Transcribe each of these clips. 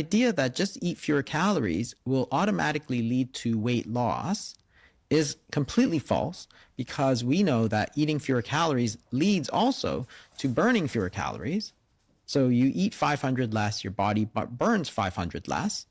idea that just eat fewer calories will automatically lead to weight loss is completely false, because we know that eating fewer calories leads also to burning fewer calories. So you eat 500 less, your body burns 500 less,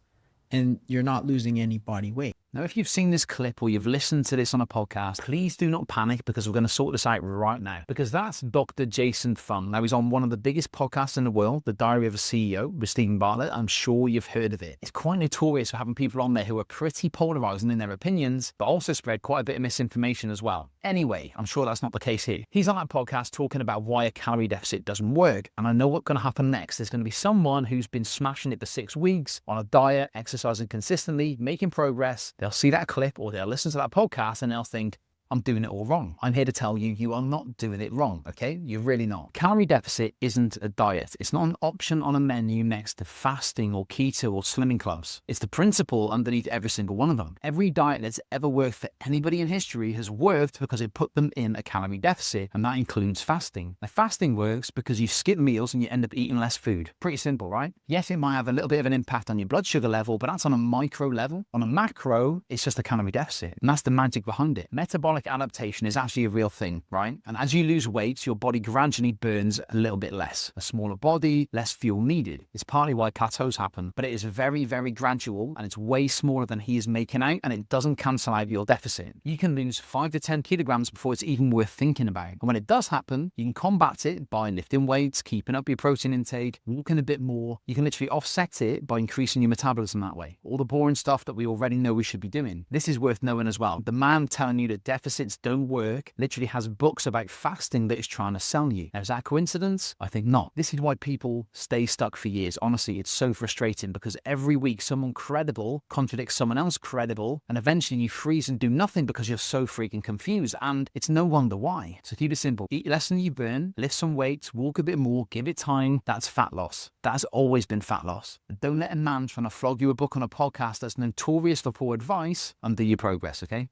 and you're not losing any body weight. Now, if you've seen this clip or you've listened to this on a podcast, please do not panic, because we're going to sort this out right now. Because that's Dr. Jason Fung. Now, he's on one of the biggest podcasts in the world, The Diary of a CEO with Stephen Bartlett. I'm sure you've heard of it. It's quite notorious for having people on there who are pretty polarizing in their opinions, but also spread quite a bit of misinformation as well. Anyway, I'm sure that's not the case here. He's on that podcast talking about why a calorie deficit doesn't work. And I know what's going to happen next. There's going to be someone who's been smashing it for 6 weeks on a diet, exercising consistently, making progress. They'll see that clip or they'll listen to that podcast and they'll think, I'm doing it all wrong. I'm here to tell you, you are not doing it wrong, okay? You're really not. Calorie deficit isn't a diet. It's not an option on a menu next to fasting or keto or slimming clubs. It's the principle underneath every single one of them. Every diet that's ever worked for anybody in history has worked because it put them in a calorie deficit, and that includes fasting. Now, fasting works because you skip meals and you end up eating less food. Pretty simple, right? Yes, it might have a little bit of an impact on your blood sugar level, but that's on a micro level. On a macro, it's just a calorie deficit, and that's the magic behind it. Metabolic adaptation is actually a real thing, right? And as you lose weight, your body gradually burns a little bit less. A smaller body, less fuel needed. It's partly why plateaus happen, but it is very, very gradual, and it's way smaller than he is making out, and it doesn't cancel out your deficit. You can lose 5 to 10 kilograms before it's even worth thinking about. And when it does happen, you can combat it by lifting weights, keeping up your protein intake, walking a bit more. You can literally offset it by increasing your metabolism that way. All the boring stuff that we already know we should be doing. This is worth knowing as well. The man telling you that deficits don't work literally has books about fasting that is trying to sell you. Now, is that a coincidence? I think not. This is why people stay stuck for years. Honestly, it's so frustrating, because every week someone credible contradicts someone else credible, and eventually you freeze and do nothing because you're so freaking confused, and it's no wonder why. So keep it simple. Eat less than you burn, lift some weights, walk a bit more, give it time. That's fat loss. That has always been fat loss. And don't let a man trying to flog you a book on a podcast that's notorious for poor advice undo your progress, okay?